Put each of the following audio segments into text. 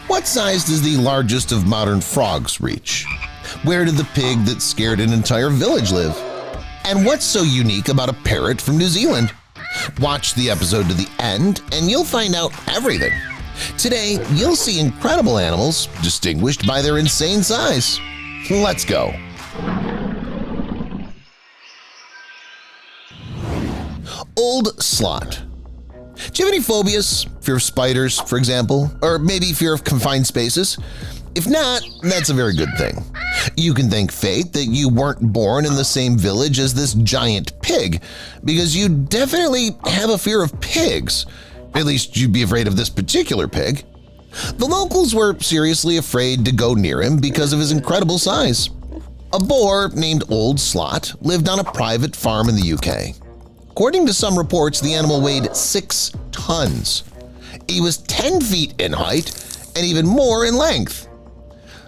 What size does the largest of modern frogs reach? Where did the pig that scared an entire village live? And what's so unique about a parrot from New Zealand? Watch the episode to the end and you'll find out everything. Today, you'll see incredible animals distinguished by their insane size. Let's go! Old slot. Do you have any phobias? Fear of spiders, for example? Or maybe fear of confined spaces? If not, that's a very good thing. You can thank fate that you weren't born in the same village as this giant pig, because you definitely have a fear of pigs. At least you'd be afraid of this particular pig. The locals were seriously afraid to go near him because of his incredible size. A boar named Old Slot lived on a private farm in the UK. According to some reports, the animal weighed 6 tons. He was 10 feet in height and even more in length.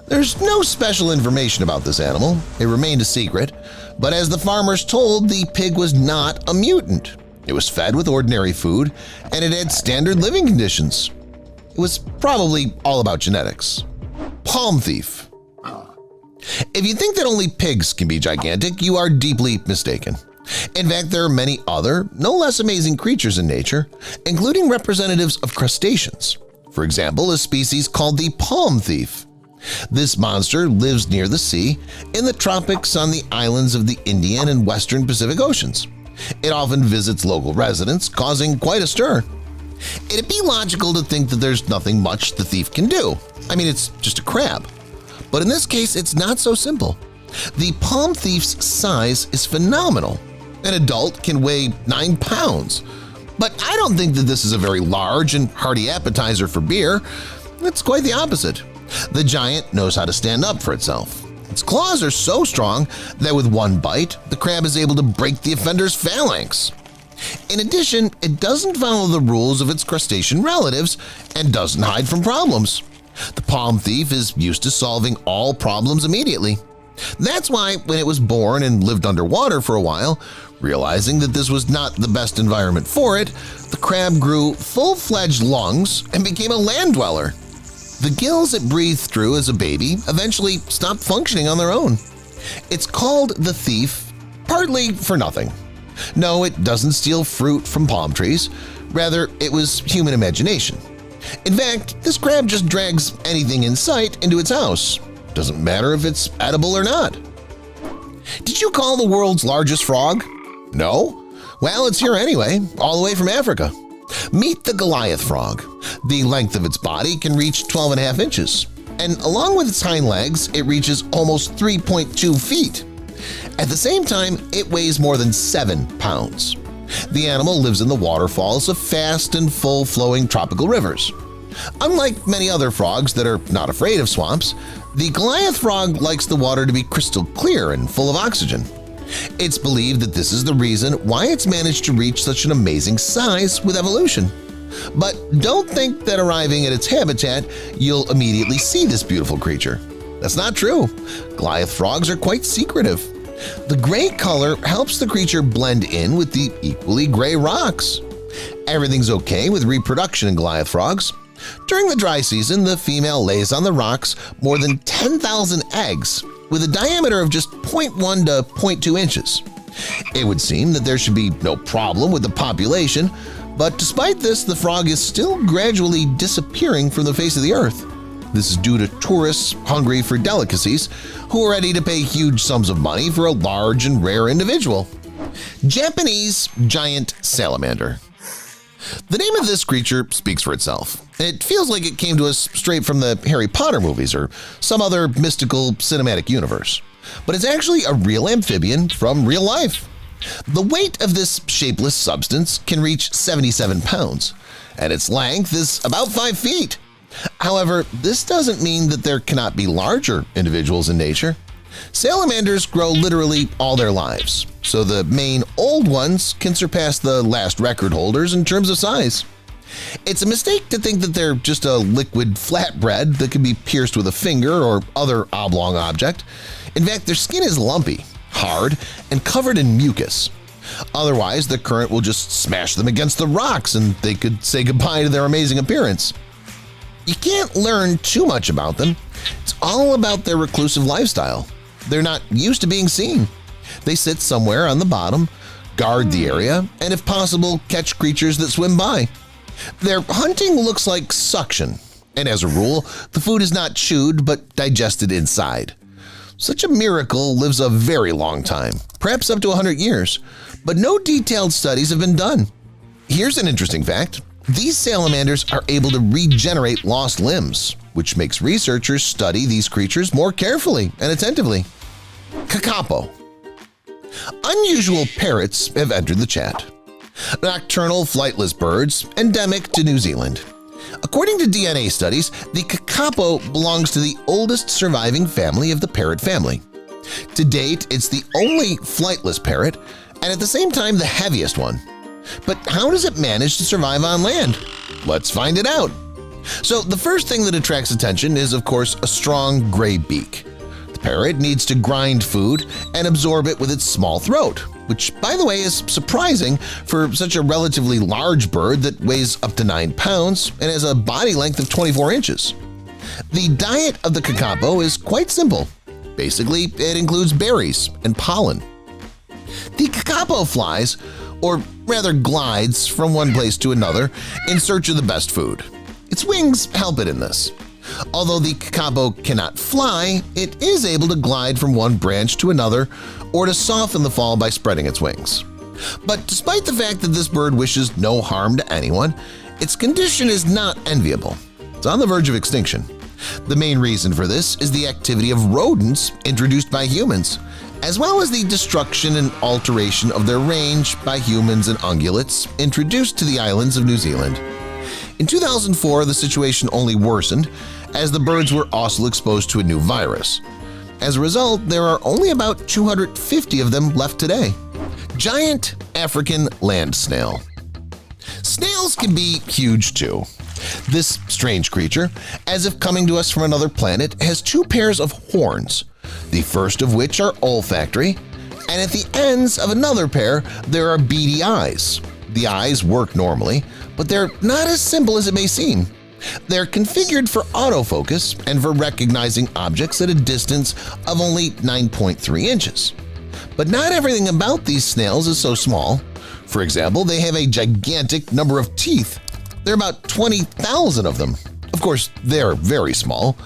There's no special information about this animal. It remained a secret, but as the farmers told, the pig was not a mutant. It was fed with ordinary food, and it had standard living conditions. It was probably all about genetics. Palm thief. If you think that only pigs can be gigantic, you are deeply mistaken. In fact, there are many other, no less amazing creatures in nature, including representatives of crustaceans. For example, a species called the palm thief. This monster lives near the sea, in the tropics on the islands of the Indian and Western Pacific Oceans. It often visits local residents, causing quite a stir. It'd be logical to think that there's nothing much the thief can do. I mean, it's just a crab. But in this case, it's not so simple. The palm thief's size is phenomenal. An adult can weigh 9 pounds. But I don't think that this is a very large and hearty appetizer for beer. It's quite the opposite. The giant knows how to stand up for itself. Its claws are so strong that with one bite, the crab is able to break the offender's phalanx. In addition, it doesn't follow the rules of its crustacean relatives and doesn't hide from problems. The palm thief is used to solving all problems immediately. That's why when it was born and lived underwater for a while, realizing that this was not the best environment for it, the crab grew full-fledged lungs and became a land dweller. The gills it breathed through as a baby eventually stopped functioning on their own. It's called the thief partly for nothing. No, it doesn't steal fruit from palm trees. Rather, it was human imagination. In fact, this crab just drags anything in sight into its house. Doesn't matter if it's edible or not. Did you call the world's largest frog? No? Well, it's here anyway, all the way from Africa. Meet the Goliath frog. The length of its body can reach 12.5 inches, and along with its hind legs, it reaches almost 3.2 feet. At the same time, it weighs more than 7 pounds. The animal lives in the waterfalls of fast and full-flowing tropical rivers. Unlike many other frogs that are not afraid of swamps, the Goliath frog likes the water to be crystal clear and full of oxygen. It's believed that this is the reason why it's managed to reach such an amazing size with evolution. But don't think that arriving at its habitat, you'll immediately see this beautiful creature. That's not true. Goliath frogs are quite secretive. The gray color helps the creature blend in with the equally gray rocks. Everything's okay with reproduction in Goliath frogs. During the dry season, the female lays on the rocks more than 10,000 eggs with a diameter of just 0.1 to 0.2 inches. It would seem that there should be no problem with the population, but despite this, the frog is still gradually disappearing from the face of the earth. This is due to tourists hungry for delicacies who are ready to pay huge sums of money for a large and rare individual. Japanese giant salamander. The name of this creature speaks for itself. It feels like it came to us straight from the Harry Potter movies or some other mystical cinematic universe. But it's actually a real amphibian from real life. The weight of this shapeless substance can reach 77 pounds, and its length is about 5 feet. However, this doesn't mean that there cannot be larger individuals in nature. Salamanders grow literally all their lives, so the main old ones can surpass the last record holders in terms of size. It's a mistake to think that they're just a liquid flatbread that can be pierced with a finger or other oblong object. In fact, their skin is lumpy, hard, and covered in mucus. Otherwise, the current will just smash them against the rocks and they could say goodbye to their amazing appearance. You can't learn too much about them. It's all about their reclusive lifestyle. They're not used to being seen. They sit somewhere on the bottom, guard the area, and if possible, catch creatures that swim by. Their hunting looks like suction, and as a rule, the food is not chewed but digested inside. Such a miracle lives a very long time, perhaps up to 100 years, but no detailed studies have been done. Here's an interesting fact. These salamanders are able to regenerate lost limbs, which makes researchers study these creatures more carefully and attentively. Kakapo. Unusual parrots have entered the chat. Nocturnal flightless birds endemic to New Zealand. According to DNA studies, the kakapo belongs to the oldest surviving family of the parrot family. To date, it's the only flightless parrot and at the same time the heaviest one. But how does it manage to survive on land? Let's find it out. So the first thing that attracts attention is, of course, a strong gray beak. The parrot needs to grind food and absorb it with its small throat, which, by the way, is surprising for such a relatively large bird that weighs up to 9 pounds and has a body length of 24 inches. The diet of the kakapo is quite simple. Basically, it includes berries and pollen. The kakapo flies, or rather glides, from one place to another in search of the best food. Its wings help it in this. Although the kakapo cannot fly, it is able to glide from one branch to another or to soften the fall by spreading its wings. But despite the fact that this bird wishes no harm to anyone, its condition is not enviable. It's on the verge of extinction. The main reason for this is the activity of rodents introduced by humans, as well as the destruction and alteration of their range by humans and ungulates introduced to the islands of New Zealand. In 2004, the situation only worsened as the birds were also exposed to a new virus. As a result, there are only about 250 of them left today. Giant African land snail. Snails can be huge too. This strange creature, as if coming to us from another planet, has 2 pairs of horns, the first of which are olfactory, and at the ends of another pair there are beady eyes. The eyes work normally, but they're not as simple as it may seem. They're configured for autofocus and for recognizing objects at a distance of only 9.3 inches. But not everything about these snails is so small. For example, they have a gigantic number of teeth. There are about 20,000 of them. Of course, they're very small.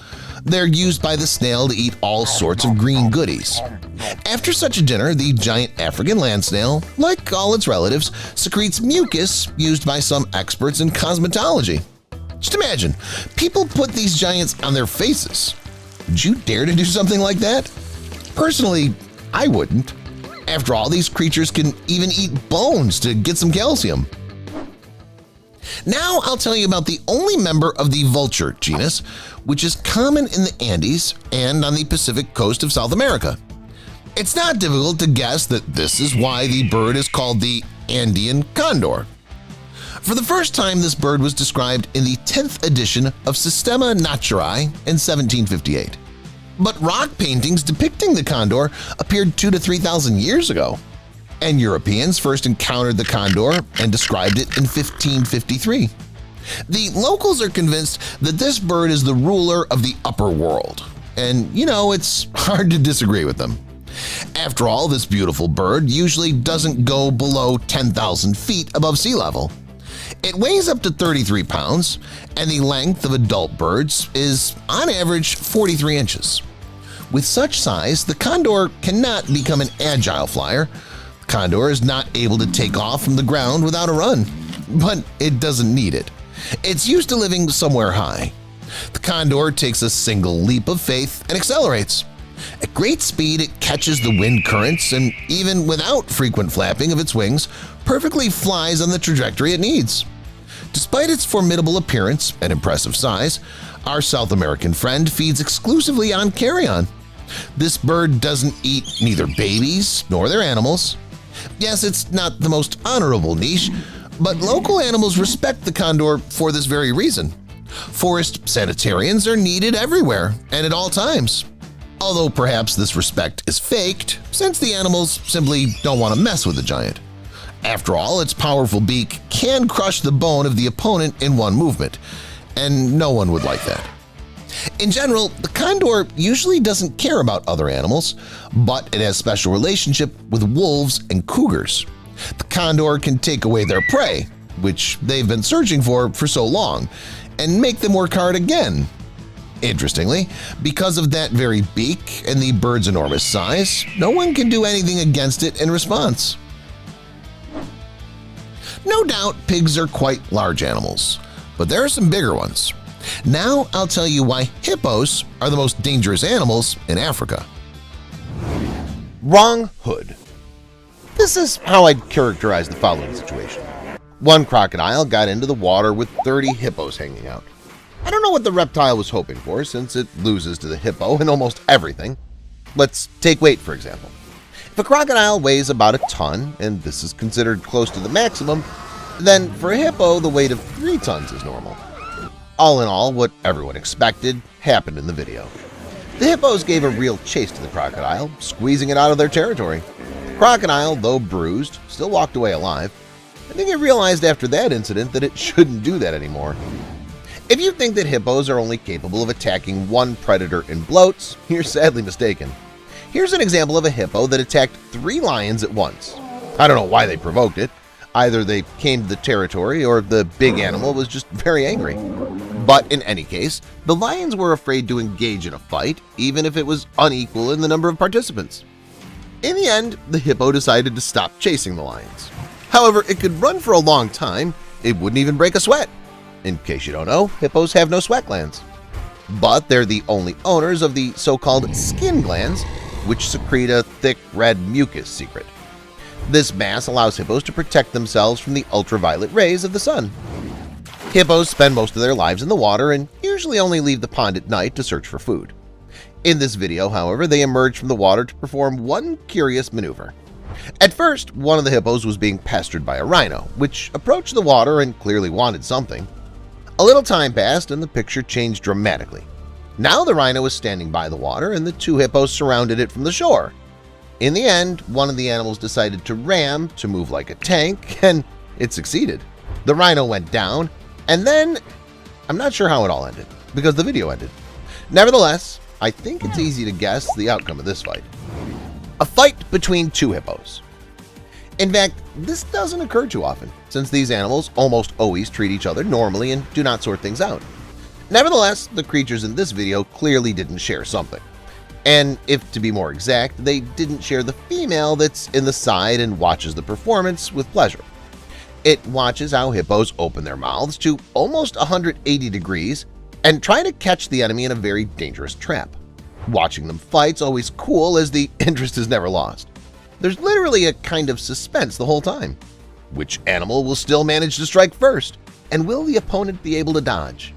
They're used by the snail to eat all sorts of green goodies. After such a dinner, the giant African land snail, like all its relatives, secretes mucus used by some experts in cosmetology. Just imagine, people put these giants on their faces. Would you dare to do something like that? Personally, I wouldn't. After all, these creatures can even eat bones to get some calcium. Now I'll tell you about the only member of the vulture genus, which is common in the Andes and on the Pacific coast of South America. It's not difficult to guess that this is why the bird is called the Andean condor. For the first time, this bird was described in the 10th edition of Systema Naturae in 1758. But rock paintings depicting the condor appeared 2,000 to 3,000 years ago, and Europeans first encountered the condor and described it in 1553. The locals are convinced that this bird is the ruler of the upper world, and it's hard to disagree with them. After all, this beautiful bird usually doesn't go below 10,000 feet above sea level. It weighs up to 33 pounds, and the length of adult birds is, on average, 43 inches. With such size, the condor cannot become an agile flyer. The condor is not able to take off from the ground without a run, but it doesn't need it. It's used to living somewhere high. The condor takes a single leap of faith and accelerates. At great speed, it catches the wind currents and, even without frequent flapping of its wings, perfectly flies on the trajectory it needs. Despite its formidable appearance and impressive size, our South American friend feeds exclusively on carrion. This bird doesn't eat neither babies nor their animals. Yes, it's not the most honorable niche, but local animals respect the condor for this very reason. Forest sanitarians are needed everywhere and at all times. Although perhaps this respect is faked, since the animals simply don't want to mess with the giant. After all, its powerful beak can crush the bone of the opponent in one movement, and no one would like that. In general, the condor usually doesn't care about other animals, but it has a special relationship with wolves and cougars. The condor can take away their prey, which they've been searching for so long, and make them work hard again. Interestingly, because of that very beak and the bird's enormous size, no one can do anything against it in response. No doubt pigs are quite large animals, but there are some bigger ones. Now I'll tell you why hippos are the most dangerous animals in Africa. Wrong hood. This is how I'd characterize the following situation. One crocodile got into the water with 30 hippos hanging out. I don't know what the reptile was hoping for since it loses to the hippo in almost everything. Let's take weight for example. If a crocodile weighs about a ton, and this is considered close to the maximum, then for a hippo the weight of 3 tons is normal. All in all, what everyone expected happened in the video. The hippos gave a real chase to the crocodile, squeezing it out of their territory. The crocodile, though bruised, still walked away alive. I think it realized after that incident that it shouldn't do that anymore. If you think that hippos are only capable of attacking one predator in bloats, you're sadly mistaken. Here's an example of a hippo that attacked 3 lions at once. I don't know why they provoked it. Either they came to the territory or the big animal was just very angry. But in any case, the lions were afraid to engage in a fight, even if it was unequal in the number of participants. In the end, the hippo decided to stop chasing the lions. However, it could run for a long time, it wouldn't even break a sweat. In case you don't know, hippos have no sweat glands. But they're the only owners of the so-called skin glands, which secrete a thick red mucus secret. This mass allows hippos to protect themselves from the ultraviolet rays of the sun. Hippos spend most of their lives in the water and usually only leave the pond at night to search for food. In this video, however, they emerge from the water to perform one curious maneuver. At first, one of the hippos was being pestered by a rhino, which approached the water and clearly wanted something. A little time passed and the picture changed dramatically. Now the rhino was standing by the water and the 2 hippos surrounded it from the shore. In the end, one of the animals decided to ram to move like a tank, and it succeeded. The rhino went down, and then I'm not sure how it all ended, because the video ended. Nevertheless, I think it's easy to guess the outcome of this fight. A fight between 2 hippos. In fact, this doesn't occur too often, since these animals almost always treat each other normally and do not sort things out. Nevertheless, the creatures in this video clearly didn't share something. And if to be more exact, they didn't share the female that's in the side and watches the performance with pleasure. It watches how hippos open their mouths to almost 180 degrees and try to catch the enemy in a very dangerous trap. Watching them fight's always cool as the interest is never lost. There's literally a kind of suspense the whole time. Which animal will still manage to strike first? And will the opponent be able to dodge?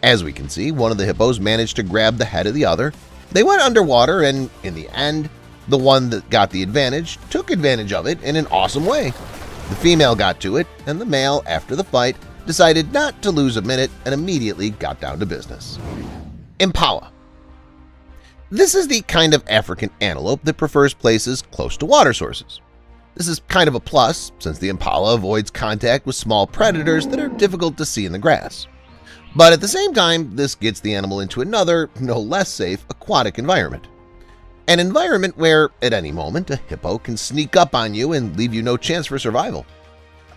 As we can see, one of the hippos managed to grab the head of the other. They went underwater and, in the end, the one that got the advantage took advantage of it in an awesome way. The female got to it, and the male, after the fight, decided not to lose a minute and immediately got down to business. Impala. This is the kind of African antelope that prefers places close to water sources. This is kind of a plus, since the impala avoids contact with small predators that are difficult to see in the grass. But at the same time, this gets the animal into another, no less safe, aquatic environment. An environment where, at any moment, a hippo can sneak up on you and leave you no chance for survival.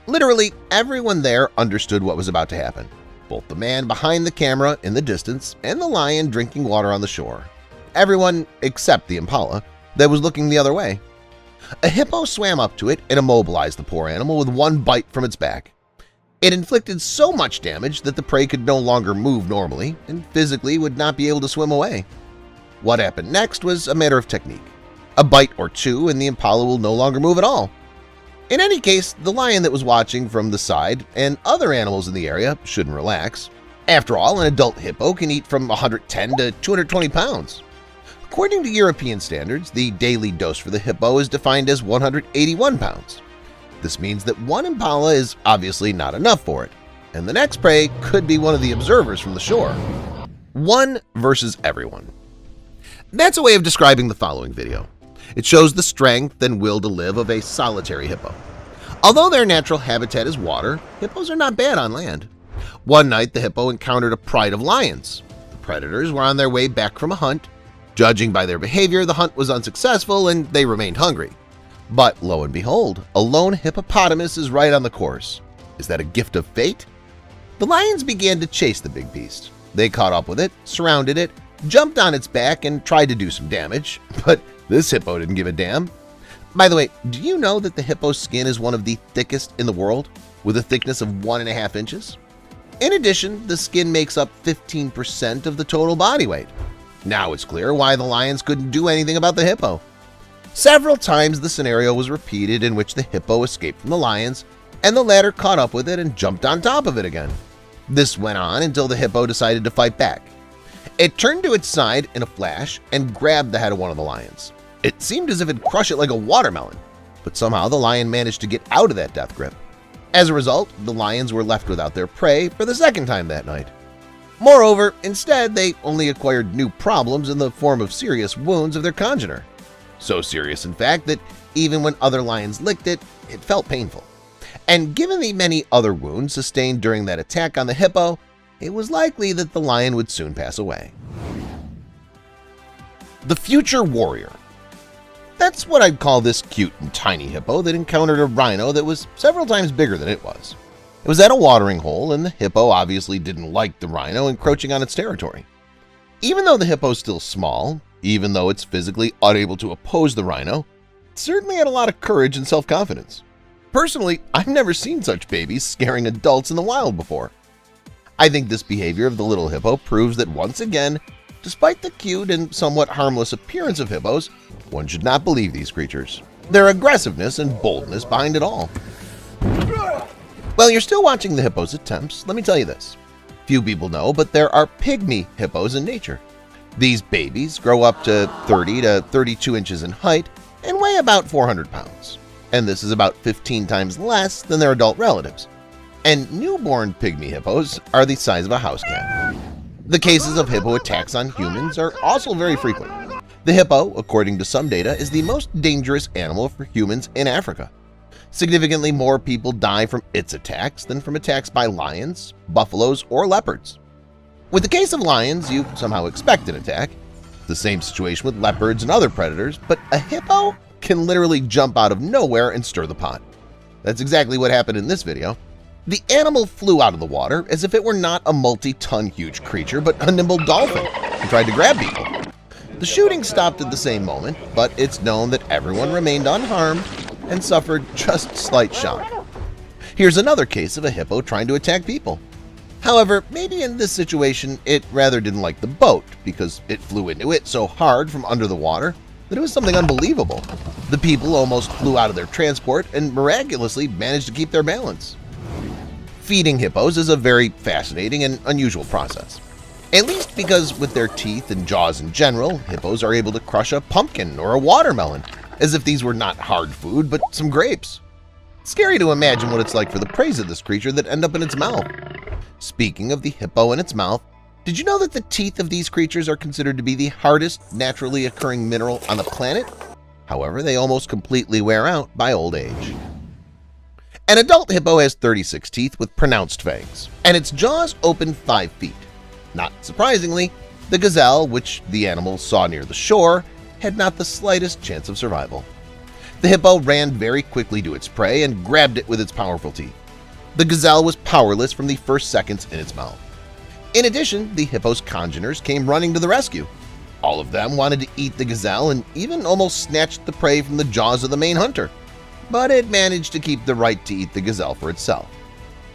Literally, everyone there understood what was about to happen. Both the man behind the camera in the distance and the lion drinking water on the shore. Everyone except the impala that was looking the other way. A hippo swam up to it and immobilized the poor animal with one bite from its back. It inflicted so much damage that the prey could no longer move normally and physically would not be able to swim away. What happened next was a matter of technique. A bite or two and the impala will no longer move at all. In any case, the lion that was watching from the side and other animals in the area shouldn't relax. After all, an adult hippo can eat from 110 to 220 pounds. According to European standards, the daily dose for the hippo is defined as 181 pounds. This means that one impala is obviously not enough for it, and the next prey could be one of the observers from the shore. One versus everyone. That's a way of describing the following video. It shows the strength and will to live of a solitary hippo. Although their natural habitat is water, hippos are not bad on land. One night, the hippo encountered a pride of lions. The predators were on their way back from a hunt. Judging by their behavior, the hunt was unsuccessful and they remained hungry. But lo and behold, a lone hippopotamus is right on the course. Is that a gift of fate? The lions began to chase the big beast. They caught up with it, surrounded it, jumped on its back, and tried to do some damage. But this hippo didn't give a damn. By the way, do you know that the hippo's skin is one of the thickest in the world, with a thickness of 1.5 inches? In addition, the skin makes up 15% of the total body weight. Now it's clear why the lions couldn't do anything about the hippo. Several times the scenario was repeated in which the hippo escaped from the lions, and the latter caught up with it and jumped on top of it again. This went on until the hippo decided to fight back. It turned to its side in a flash and grabbed the head of one of the lions. It seemed as if it'd crush it like a watermelon, but somehow the lion managed to get out of that death grip. As a result, the lions were left without their prey for the second time that night. Moreover, instead, they only acquired new problems in the form of serious wounds of their congener. So serious, in fact, that even when other lions licked it, it felt painful. And given the many other wounds sustained during that attack on the hippo, it was likely that the lion would soon pass away. The future warrior. That's what I'd call this cute and tiny hippo that encountered a rhino that was several times bigger than it was. It was at a watering hole, and the hippo obviously didn't like the rhino encroaching on its territory. Even though the hippo is still small, even though it's physically unable to oppose the rhino, it certainly had a lot of courage and self-confidence. Personally, I've never seen such babies scaring adults in the wild before. I think this behavior of the little hippo proves that once again, despite the cute and somewhat harmless appearance of hippos, one should not believe these creatures. Their aggressiveness and boldness behind it all. While you're still watching the hippo's attempts, let me tell you this. Few people know, but there are pygmy hippos in nature. These babies grow up to 30 to 32 inches in height and weigh about 400 pounds. And this is about 15 times less than their adult relatives. And newborn pygmy hippos are the size of a house cat. The cases of hippo attacks on humans are also very frequent. The hippo, according to some data, is the most dangerous animal for humans in Africa. Significantly more people die from its attacks than from attacks by lions, buffaloes, or leopards. With the case of lions, you somehow expect an attack. The same situation with leopards and other predators, but a hippo can literally jump out of nowhere and stir the pot. That's exactly what happened in this video. The animal flew out of the water as if it were not a multi-ton huge creature, but a nimble dolphin, and tried to grab people. The shooting stopped at the same moment, but it's known that everyone remained unharmed and suffered just slight shock. Here's another case of a hippo trying to attack people. However, maybe in this situation it rather didn't like the boat because it flew into it so hard from under the water that it was something unbelievable. The people almost flew out of their transport and miraculously managed to keep their balance. Feeding hippos is a very fascinating and unusual process. At least because with their teeth and jaws in general, hippos are able to crush a pumpkin or a watermelon, as if these were not hard food but some grapes. Scary to imagine what it's like for the prey of this creature that end up in its mouth. Speaking of the hippo and its mouth, did you know that the teeth of these creatures are considered to be the hardest naturally occurring mineral on the planet? However, they almost completely wear out by old age. An adult hippo has 36 teeth with pronounced fangs, and its jaws open 5 feet. Not surprisingly, the gazelle, which the animal saw near the shore, had not the slightest chance of survival. The hippo ran very quickly to its prey and grabbed it with its powerful teeth. The gazelle was powerless from the first seconds in its mouth. In addition, the hippo's congeners came running to the rescue. All of them wanted to eat the gazelle and even almost snatched the prey from the jaws of the main hunter. But it managed to keep the right to eat the gazelle for itself.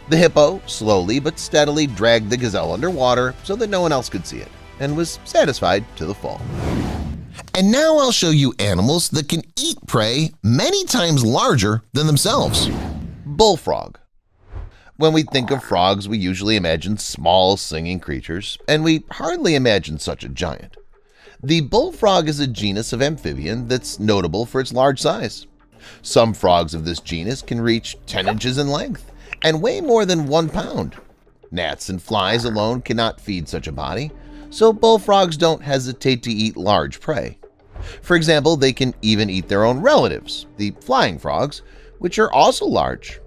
The hippo slowly but steadily dragged the gazelle underwater so that no one else could see it, and was satisfied to the full. And now I'll show you animals that can eat prey many times larger than themselves. Bullfrog. When we think of frogs, we usually imagine small singing creatures, and we hardly imagine such a giant. The bullfrog is a genus of amphibian that's notable for its large size. Some frogs of this genus can reach 10 inches in length and weigh more than 1 pound. Gnats and flies alone cannot feed such a body, so bullfrogs don't hesitate to eat large prey. For example, they can even eat their own relatives, the flying frogs, which are also large.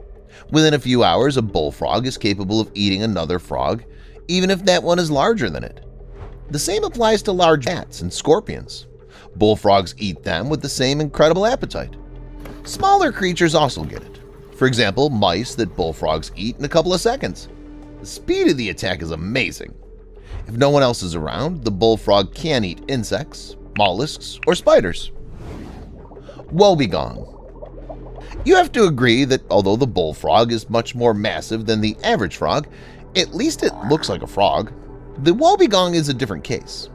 Within a few hours, a bullfrog is capable of eating another frog, even if that one is larger than it. The same applies to large bats and scorpions. Bullfrogs eat them with the same incredible appetite. Smaller creatures also get it. For example, mice that bullfrogs eat in a couple of seconds. The speed of the attack is amazing. If no one else is around, the bullfrog can eat insects, mollusks, or spiders. Woebegone. You have to agree that although the bullfrog is much more massive than the average frog, at least it looks like a frog. The woebegone is a different case.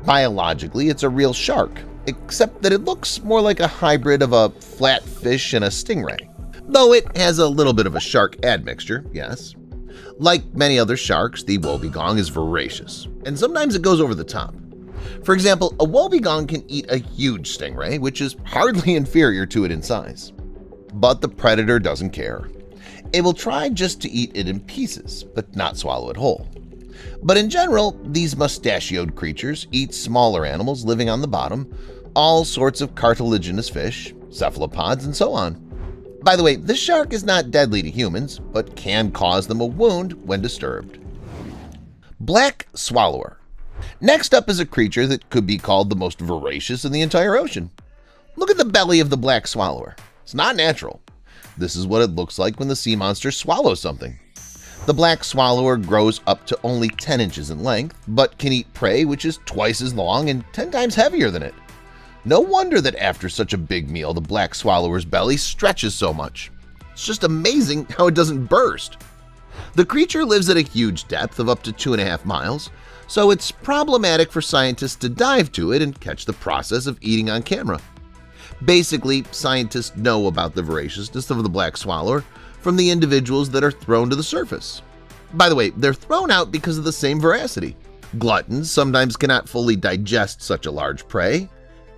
Biologically, it's a real shark, except that it looks more like a hybrid of a flatfish and a stingray. Though it has a little bit of a shark admixture, yes. Like many other sharks, the woebegone is voracious, and sometimes it goes over the top. For example, a woebegone can eat a huge stingray, which is hardly inferior to it in size. But the predator doesn't care. It will try just to eat it in pieces, but not swallow it whole. But in general, these mustachioed creatures eat smaller animals living on the bottom, all sorts of cartilaginous fish, cephalopods, and so on. By the way, this shark is not deadly to humans, but can cause them a wound when disturbed. Black swallower. Next up is a creature that could be called the most voracious in the entire ocean. Look at the belly of the black swallower. It's not natural. This is what it looks like when the sea monster swallows something. The black swallower grows up to only 10 inches in length, but can eat prey which is twice as long and 10 times heavier than it. No wonder that after such a big meal, the black swallower's belly stretches so much. It's just amazing how it doesn't burst. The creature lives at a huge depth of up to 2.5 miles, so it's problematic for scientists to dive to it and catch the process of eating on camera. Basically, scientists know about the voraciousness of the black swallower from the individuals that are thrown to the surface. By the way, they're thrown out because of the same voracity. Gluttons sometimes cannot fully digest such a large prey.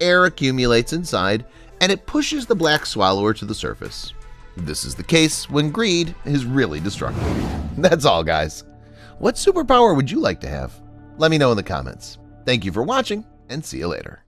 Air accumulates inside, and it pushes the black swallower to the surface. This is the case when greed is really destructive. That's all, guys. What superpower would you like to have? Let me know in the comments. Thank you for watching, and see you later.